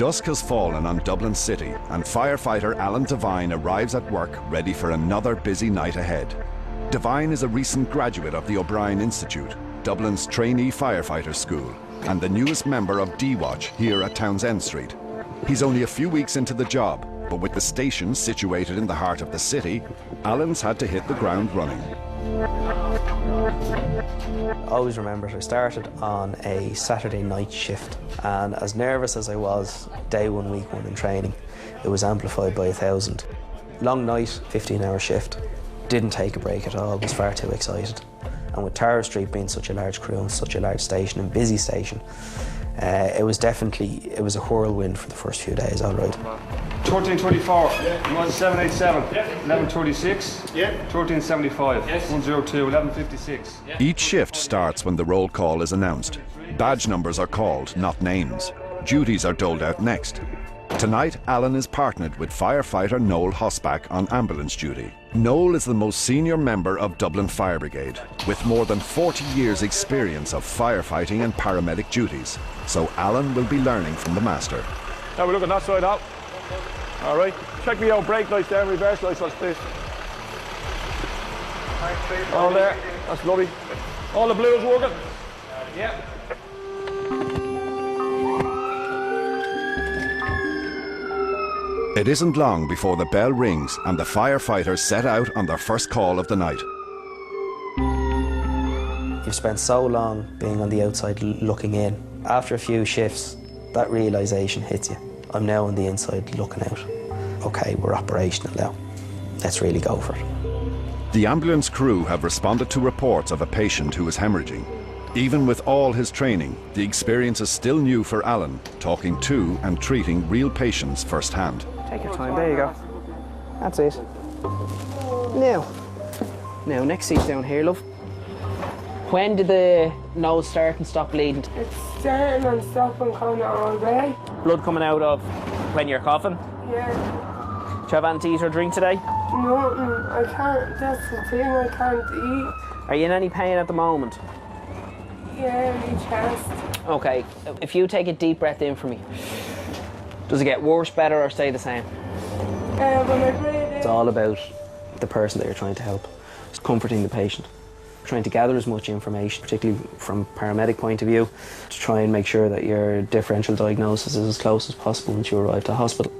Dusk has fallen on Dublin City and firefighter Alan Devine arrives at work ready for another busy night ahead. Devine is a recent graduate of the O'Brien Institute, Dublin's trainee firefighter school, and the newest member of D-Watch here at Townsend Street. He's only a few weeks into the job, but with the station situated in the heart of the city, Alan's had to hit the ground running. I always remember I started on a Saturday night shift, and as nervous as I was day one, week one in training, it was amplified by 1,000. Long night, 15-hour shift, didn't take a break at all, was far too excited. And with Tara Street being such a large crew and such a large station and busy station, it was a whirlwind for the first few days, all right. 1324, 1787, 1136, 1375, 102, 1156. Each shift starts when the roll call is announced. Badge numbers are called, not names. Duties are doled out next. Tonight, Alan is partnered with firefighter Noel Hosbach on ambulance duty. Noel is the most senior member of Dublin Fire Brigade, with more than 40 years' experience of firefighting and paramedic duties. So Alan will be learning from the master. Now we're looking that side out. All right, check me out, brake lights there, reverse lights, what's this? All there, that's lovely. All the blues working? Yeah. It isn't long before the bell rings and the firefighters set out on their first call of the night. You've spent so long being on the outside looking in. After a few shifts, that realisation hits you. I'm now on the inside looking out. Okay, we're operational now. Let's really go for it. The ambulance crew have responded to reports of a patient who is hemorrhaging. Even with all his training, the experience is still new for Alan, talking to and treating real patients firsthand. Take your time, there you go. That's it. Now, next seat down here, love. When did the nose start and stop bleeding? It's starting and stopping kind of all day. Blood coming out of when you're coughing? Yeah. Do you have anything to eat or drink today? Nothing. I can't, that's the thing, I can't eat. Are you in any pain at the moment? Yeah, my chest. Okay, if you take a deep breath in for me. Does it get worse, better, or stay the same? When I breathe in. It's all about the person that you're trying to help. It's comforting the patient. Trying to gather as much information, particularly from a paramedic point of view, to try and make sure that your differential diagnosis is as close as possible once you arrive to hospital.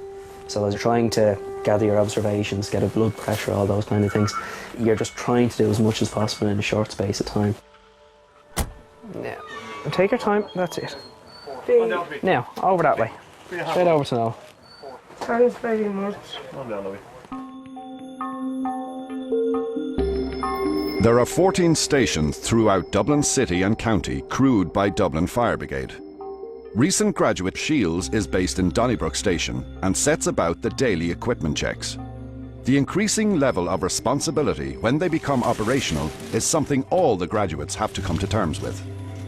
So as you're trying to gather your observations, get a blood pressure, all those kind of things, you're just trying to do as much as possible in a short space of time. Now, take your time, that's it. Now, over that way. Straight over to Noel. Thanks very much. There are 14 stations throughout Dublin City and County crewed by Dublin Fire Brigade. Recent graduate Shields is based in Donnybrook Station and sets about the daily equipment checks. The increasing level of responsibility when they become operational is something all the graduates have to come to terms with.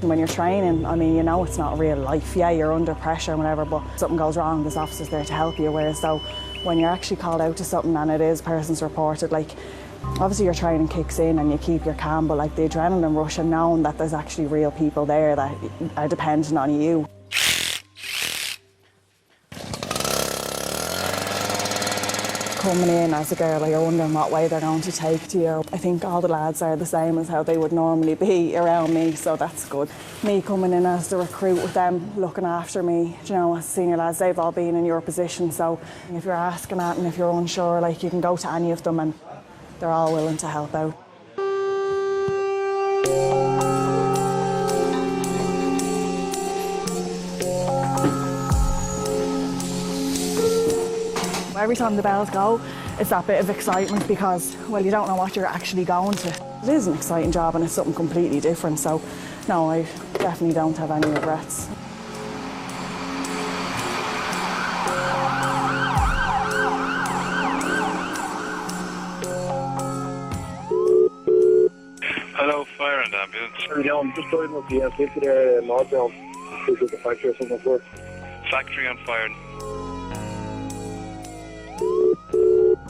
When you're training, I mean, you know it's not real life. Yeah, you're under pressure and whatever, but if something goes wrong, there's officers there to help you. Whereas though, when you're actually called out to something and it is persons reported, like, obviously your training kicks in and you keep your calm, but like the adrenaline rush and knowing that there's actually real people there that are dependent on you. Coming in as a girl, like, you're wondering what way they're going to take to you. I think all the lads are the same as how they would normally be around me, so that's good. Me coming in as the recruit with them looking after me, you know, as senior lads, they've all been in your position, so if you're asking that and if you're unsure, like, you can go to any of them and they're all willing to help out. Every time the bells go, it's that bit of excitement because, well, you don't know what you're actually going to. It is an exciting job and it's something completely different, so no, I definitely don't have any regrets. Hello, fire and ambulance. I'm just driving up the M50 there, northbound. Is it the factory or something for? Factory on fire.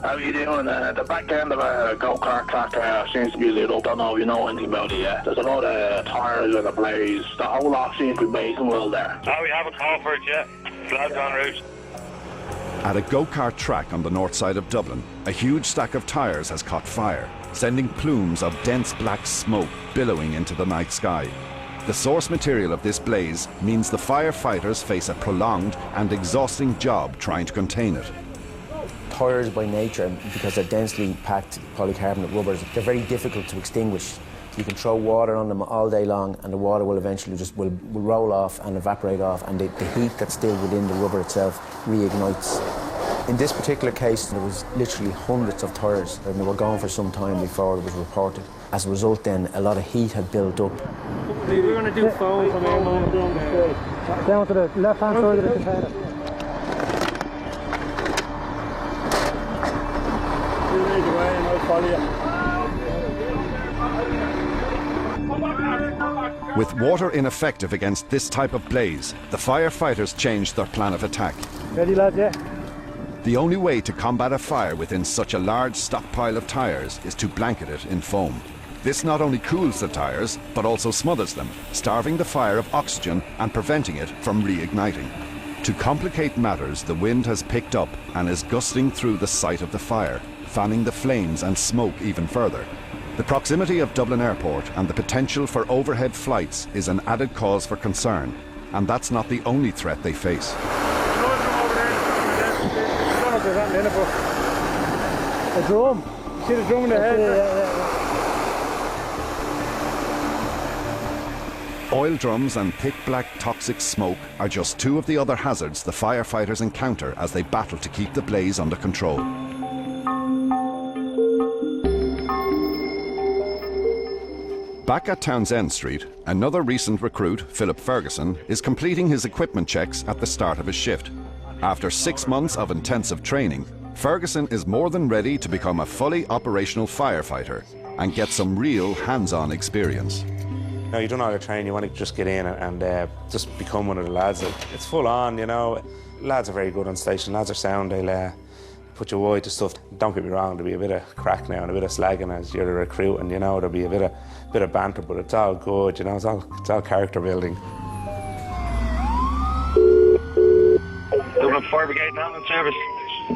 How are you doing? The back end of a go-kart track seems to be lit up. I don't know if you know anything about it yet. There's a lot of tyres and a blaze. The whole lot seems to be blazing well there. No, we haven't called for it yet. Flags en route. At a go-kart track on the north side of Dublin, a huge stack of tyres has caught fire, sending plumes of dense black smoke billowing into the night sky. The source material of this blaze means the firefighters face a prolonged and exhausting job trying to contain it. Tyres by nature, because they're densely packed polycarbonate rubbers, they're very difficult to extinguish. You can throw water on them all day long and the water will eventually just will roll off and evaporate off, and the heat that's still within the rubber itself reignites. In this particular case, there was literally hundreds of tyres and they were gone for some time before it was reported. As a result then, a lot of heat had built up. We're going to do foam from here down to the left-hand side of the container. You lead the way and I'll follow you. With water ineffective against this type of blaze, the firefighters changed their plan of attack. Ready, lads, yeah? The only way to combat a fire within such a large stockpile of tyres is to blanket it in foam. This not only cools the tyres, but also smothers them, starving the fire of oxygen and preventing it from reigniting. To complicate matters, the wind has picked up and is gusting through the site of the fire, fanning the flames and smoke even further. The proximity of Dublin Airport and the potential for overhead flights is an added cause for concern, and that's not the only threat they face. A drum. See the drum in the head? Oil drums and thick black toxic smoke are just two of the other hazards the firefighters encounter as they battle to keep the blaze under control. Back at Townsend Street, another recent recruit, Philip Ferguson, is completing his equipment checks at the start of his shift. After 6 months of intensive training, Ferguson is more than ready to become a fully operational firefighter and get some real hands-on experience. No, you don't know how to train, you want to just get in and just become one of the lads. It's full on, you know. Lads are very good on station, lads are sound, they'll put you wide to stuff. Don't get me wrong, there'll be a bit of crack now and a bit of slagging as you're a recruit, and you know, there'll be a bit of banter, but it's all good, you know, it's all character building. Dublin Fire Brigade ambulance service.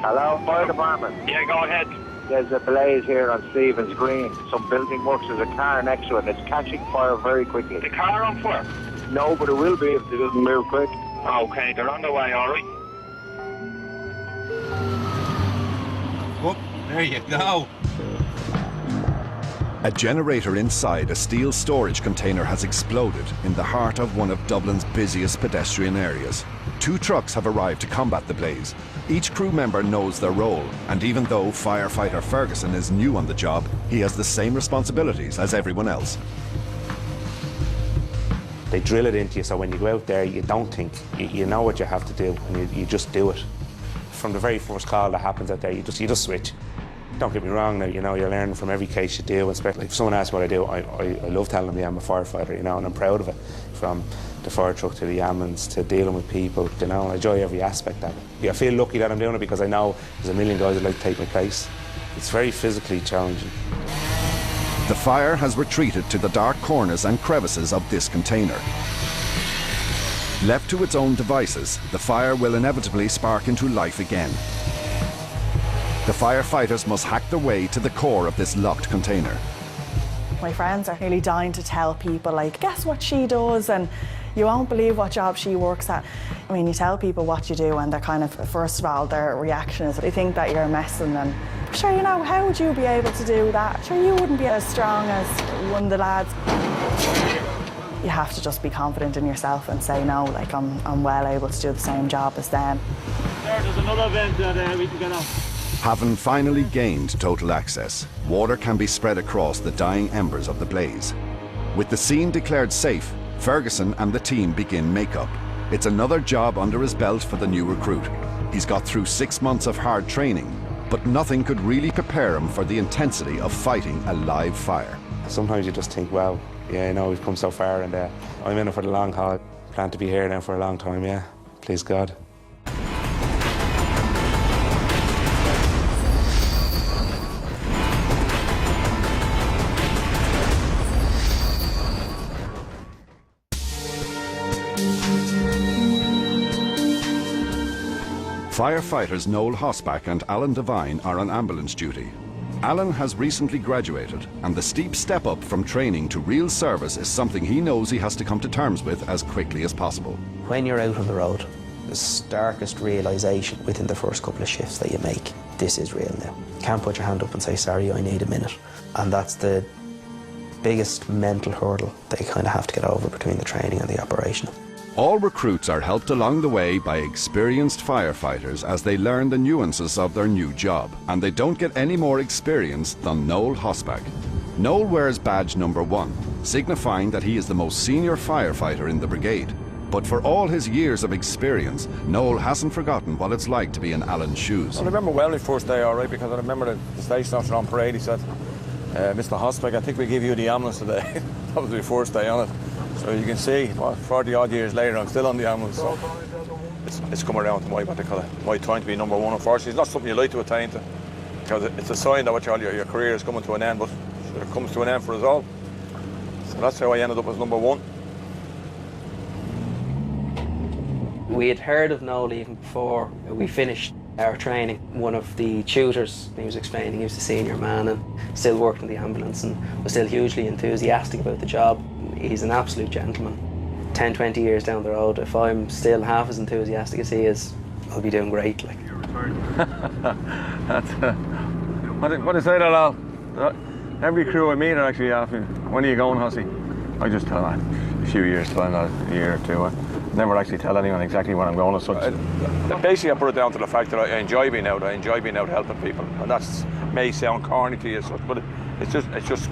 Hello, fire department. Yeah, go ahead. There's a blaze here on Stephen's Green. Some building works. There's a car next to it and it's catching fire very quickly. The car on fire? No, but it will be if it doesn't move quick. Okay, they're on their way, all right. Oh, there you go. A generator inside a steel storage container has exploded in the heart of one of Dublin's busiest pedestrian areas. 2 trucks have arrived to combat the blaze. Each crew member knows their role, and even though firefighter Ferguson is new on the job, he has the same responsibilities as everyone else. They drill it into you, so when you go out there, you don't think, you know what you have to do, and you just do it. From the very first call that happens out there, you just switch. Don't get me wrong now, you know, you're learning from every case you do, especially if someone asks what I do, I love telling them, yeah, I'm a firefighter, you know, and I'm proud of it. From the fire truck to the ambulance to dealing with people, you know, I enjoy every aspect of it. Yeah, I feel lucky that I'm doing it because I know there's a million guys that like to take my place. It's very physically challenging. The fire has retreated to the dark corners and crevices of this container. Left to its own devices, the fire will inevitably spark into life again. The firefighters must hack their way to the core of this locked container. My friends are nearly dying to tell people, like, guess what she does, and you won't believe what job she works at. I mean, you tell people what you do and they're kind of, first of all, their reaction is they think that you're messing, and sure, you know, how would you be able to do that? Sure, you wouldn't be as strong as one of the lads. You have to just be confident in yourself and say, no, like, I'm well able to do the same job as them. There's another vent that we can get on. Having finally gained total access, water can be spread across the dying embers of the blaze. With the scene declared safe, Ferguson and the team begin makeup. It's another job under his belt for the new recruit. He's got through 6 months of hard training, but nothing could really prepare him for the intensity of fighting a live fire. Sometimes you just think, wow, yeah, you know, we've come so far, and I'm in it for the long haul. Plan to be here now for a long time, yeah. Please God. Firefighters Noel Hosbach and Alan Devine are on ambulance duty. Alan has recently graduated, and the steep step up from training to real service is something he knows he has to come to terms with as quickly as possible. When you're out on the road, the starkest realisation within the first couple of shifts that you make, this is real now. You can't put your hand up and say, sorry, I need a minute. And that's the biggest mental hurdle that you kind of have to get over between the training and the operational. All recruits are helped along the way by experienced firefighters as they learn the nuances of their new job, and they don't get any more experience than Noel Hosbach. Noel wears badge number 1, signifying that he is the most senior firefighter in the brigade. But for all his years of experience, Noel hasn't forgotten what it's like to be in Alan's shoes. I remember well my first day, all right, because I remember the station officer on parade, he said, Mr. Hosbach, I think we give you the ambulance today. That was my first day on it. So you can see, 40 odd years later, I'm still on the ambulance. So it's come around to my time to be number 1. Unfortunately, it's not something you like to attain to, because it's a sign that your career is coming to an end, but it comes to an end for us all. So that's how I ended up as number 1. We had heard of Noel even before we finished our training. One of the tutors, he was explaining, he was a senior man and still worked in the ambulance and was still hugely enthusiastic about the job. He's an absolute gentleman. 10, 20 years down the road, if I'm still half as enthusiastic as he is, I'll be doing great. Like. That's, what do you say to that all? Every crew I meet are actually asking, when are you going, Hussy? I just tell them a few years time, not a year or two. I never actually tell anyone exactly when I'm going as such. Basically, I put it down to the fact that I enjoy being out. I enjoy being out helping people, and that may sound corny to you, but it's just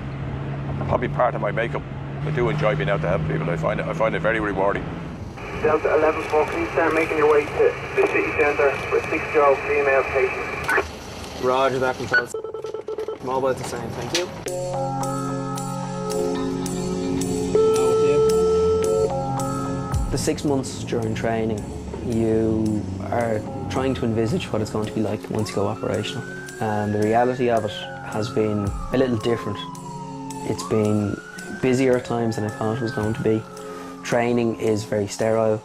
probably part of my makeup. I do enjoy being out to help people. I find it very rewarding. Delta 11-4, can you start making your way to the city centre for a 6-year-old female patient? Roger that, controls. Mobile the same, thank you. The 6 months during training, you are trying to envisage what it's going to be like once you go operational. And the reality of it has been a little different. It's been busier at times than I thought it was going to be. Training is very sterile.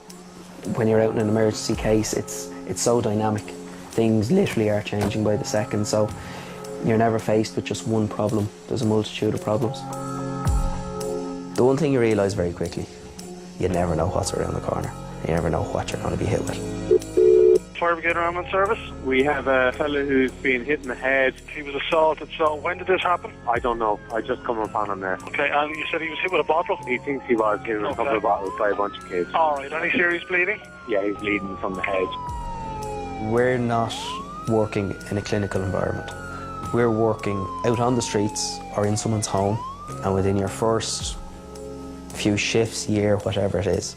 When you're out in an emergency case, it's so dynamic. Things literally are changing by the second, so you're never faced with just one problem. There's a multitude of problems. The one thing you realise very quickly, you never know what's around the corner. You never know what you're going to be hit with. Fire Brigade ambulance service. We have a fellow who's been hit in the head. He was assaulted, so when did this happen? I don't know. I just come upon him there. Okay, and you said he was hit with a bottle? He thinks he was given a couple of bottles by a bunch of kids. Alright, any serious bleeding? Yeah, he's bleeding from the head. We're not working in a clinical environment. We're working out on the streets or in someone's home, and within your first few shifts, year, whatever it is,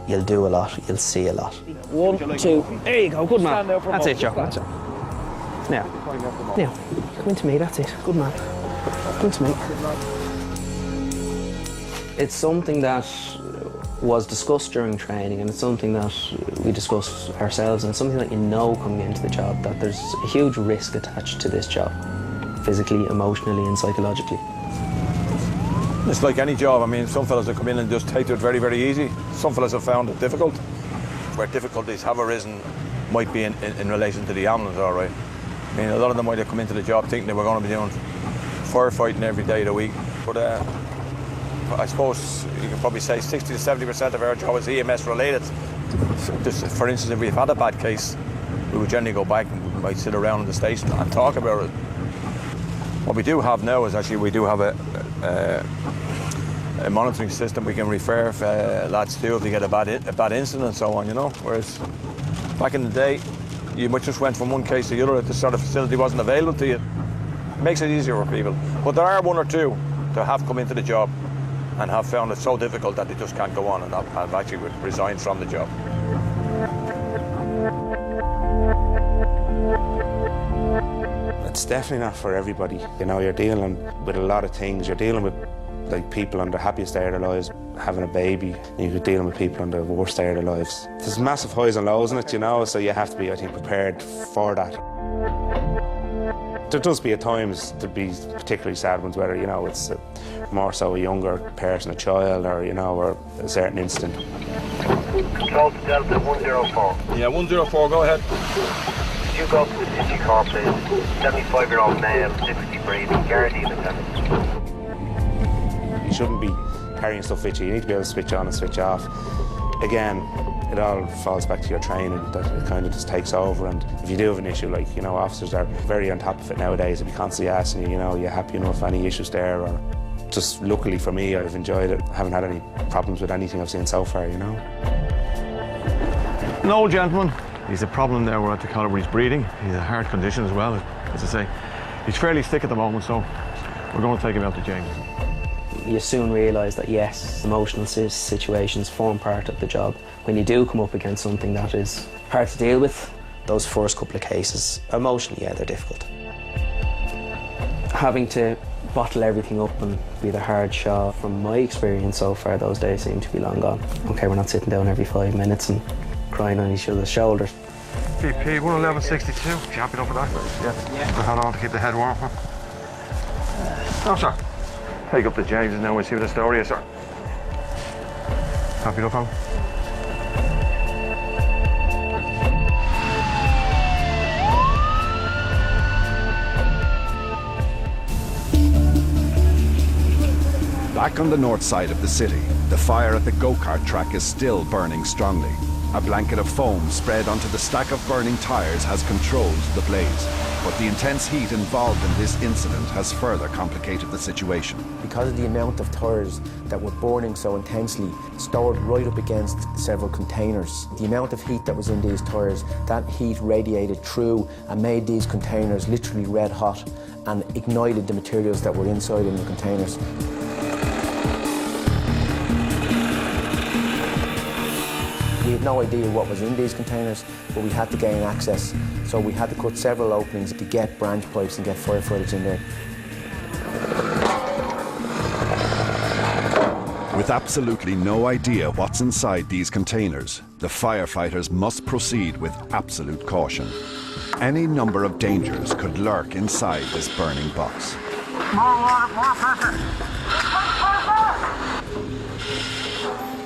you'll do a lot, you'll see a lot. 1, 2, there you go, good man. That's it, Joe, that's it. Now, come into me, that's it, good man. Come to me. It's something that was discussed during training, and it's something that we discuss ourselves, and it's something that you know coming into the job, that there's a huge risk attached to this job, physically, emotionally and psychologically. It's like any job. I mean, some fellas have come in and just take to it very, very easy. Some fellas have found it difficult. Where difficulties have arisen might be in relation to the ambulance, all right. I mean, a lot of them might have come into the job thinking they were going to be doing firefighting every day of the week. But I suppose you can probably say 60 to 70% of our job is EMS related. Just, for instance, if we've had a bad case, we would generally go back and we might sit around in the station and talk about it. What we do have now is actually we do have a monitoring system we can refer if lads do if they get a bad incident and so on, you know. Whereas back in the day, you just went from one case to the other. This sort of facility wasn't available to you. It makes it easier for people. But there are one or two that have come into the job and have found it so difficult that they just can't go on and have actually resigned from the job. It's definitely not for everybody. You know, you're dealing with a lot of things. You're dealing with like people on the happiest day of their lives, having a baby, and you're dealing with people on the worst day of their lives. There's massive highs and lows in it, you know, so you have to be, I think, prepared for that. There does be at times there'd be particularly sad ones where, you know, it's more so a younger person, a child, or, you know, or a certain incident. Control to Delta 104. Yeah, 104, go ahead. Could you go to the city car, please? 75-year-old male, 60 breathing, guaranteed attendance. You shouldn't be carrying stuff with you. You need to be able to switch on and switch off. Again, it all falls back to your training, that it kind of just takes over. And if you do have an issue, like, you know, officers are very on top of it nowadays. They'll be constantly asking you, you know, you happy enough, any issues there? Or just luckily for me, I've enjoyed it. I haven't had any problems with anything I've seen so far, you know. An old gentleman. He's a problem there. We're at the collar where he's breathing. He's a heart condition as well, as I say. He's fairly sick at the moment, so we're going to take him out to James. You soon realise that, yes, emotional situations form part of the job. When you do come up against something that is hard to deal with, those first couple of cases, emotionally, yeah, they're difficult. Having to bottle everything up and be the hard shot, from my experience so far, those days seem to be long gone. Okay, we're not sitting down every 5 minutes and crying on each other's shoulders. BP 11162, you happy enough with that? Yeah. Put that on to keep the head warm. No, sir. Take up the James now and see what the story is, sir. Happy enough, Alan? Back on the north side of the city, the fire at the go-kart track is still burning strongly. A blanket of foam spread onto the stack of burning tyres has controlled the blaze. But the intense heat involved in this incident has further complicated the situation. Because of the amount of tyres that were burning so intensely, stored right up against several containers, the amount of heat that was in these tyres, that heat radiated through and made these containers literally red hot and ignited the materials that were inside in the containers. We had no idea what was in these containers, but we had to gain access. So we had to cut several openings to get branch pipes and get firefighters in there. With absolutely no idea what's inside these containers, the firefighters must proceed with absolute caution. Any number of dangers could lurk inside this burning box. More water, more pressure.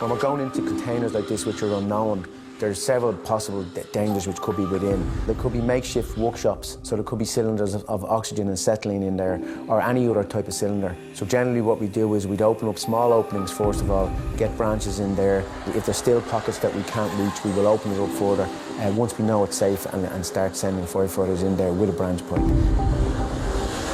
When we're going into containers like this which are unknown, there's several possible dangers which could be within. There could be makeshift workshops, so there could be cylinders of oxygen and acetylene in there, or any other type of cylinder. So generally what we do is we'd open up small openings first of all, get branches in there. If there's still pockets that we can't reach, we will open it up further once we know it's safe and start sending firefighters in there with a branch pipe.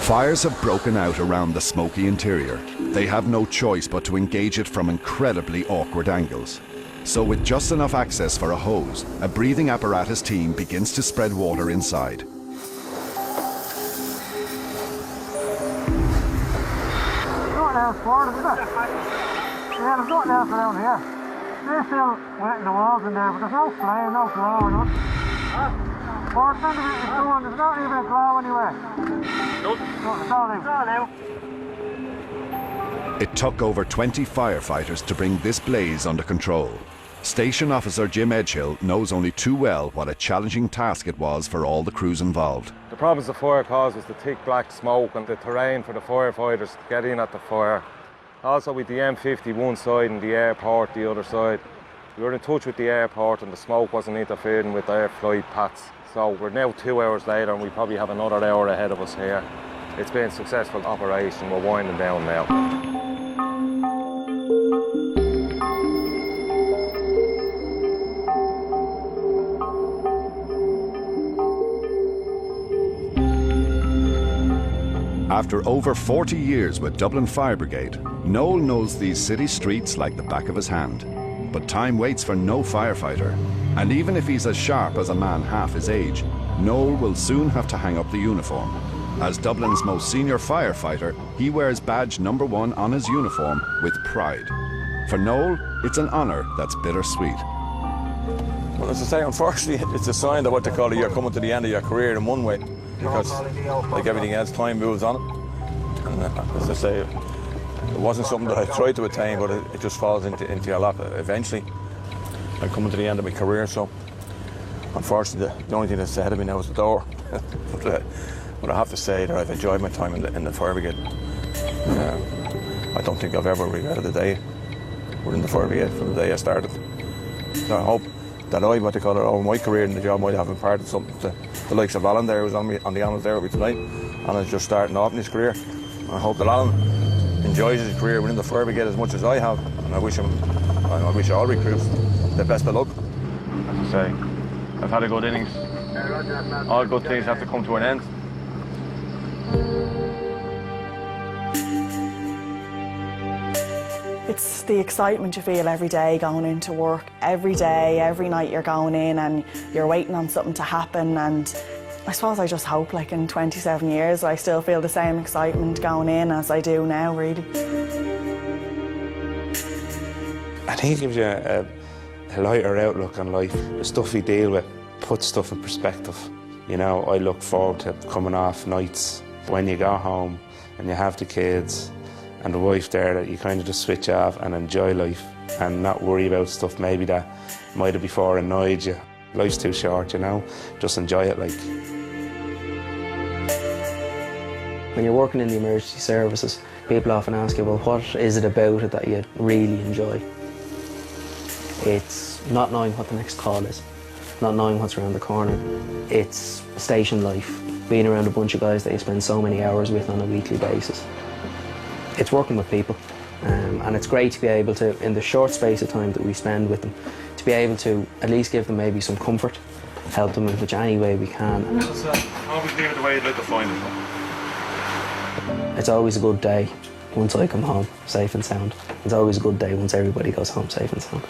Fires have broken out around the smoky interior. They have no choice but to engage it from incredibly awkward angles. So with just enough access for a hose, a breathing apparatus team begins to spread water inside. There's nothing else for it, is there? Yeah, there's nothing else around here. They're still wetting the walls in there, but there's no flame, no glow or nothing. 4 centimetres is going, there's not even a glow anywhere. It's all new. It took over 20 firefighters to bring this blaze under control. Station Officer Jim Edgehill knows only too well what a challenging task it was for all the crews involved. The problems the fire caused was the thick black smoke and the terrain for the firefighters to get in at the fire. Also with the M50 one side and the airport the other side. We were in touch with the airport and the smoke wasn't interfering with their flight paths. So we're now 2 hours later and we probably have another hour ahead of us here. It's been a successful operation, we're winding down now. After over 40 years with Dublin Fire Brigade, Noel knows these city streets like the back of his hand. But time waits for no firefighter. And even if he's as sharp as a man half his age, Noel will soon have to hang up the uniform. As Dublin's most senior firefighter, he wears badge number 1 on his uniform with pride. For Noel, it's an honour that's bittersweet. Well, as I say, unfortunately, it's a sign that what they call it, you're coming to the end of your career in one way. Because, like everything else, time moves on. And as I say, it wasn't something that I tried to attain, but it just falls into your lap eventually. I'm coming to the end of my career, so unfortunately, the only thing that's ahead of me now is the door. But, But I have to say that I've enjoyed my time in the fire brigade. I don't think I've ever regretted the day within the fire brigade from the day I started. So I hope that over my career in the job might have imparted something to the likes of Alan there, who's on the ambulance there with me tonight. Alan's just starting off in his career. And I hope that Alan enjoys his career within the fire brigade as much as I have. And I wish all recruits the best of luck. As I say, I've had a good innings. All good things have to come to an end. It's the excitement you feel every day going into work. Every day, every night you're going in and you're waiting on something to happen, and I suppose I just hope like in 27 years I still feel the same excitement going in as I do now, really. I think it gives you a lighter outlook on life. The stuff we deal with puts stuff in perspective. You know, I look forward to coming off nights when you go home and you have the kids and the wife there, that you kind of just switch off and enjoy life and not worry about stuff maybe that might have before annoyed you. Life's too short, you know, just enjoy it like. When you're working in the emergency services, people often ask you, well, what is it about it that you really enjoy? It's not knowing what the next call is, not knowing what's around the corner. It's station life, being around a bunch of guys that you spend so many hours with on a weekly basis. It's working with people, and it's great to be able to, in the short space of time that we spend with them, to be able to at least give them maybe some comfort, help them in which any way we can. Always leave it the way you'd like to find it. It's always a good day once I come home safe and sound. It's always a good day once everybody goes home safe and sound.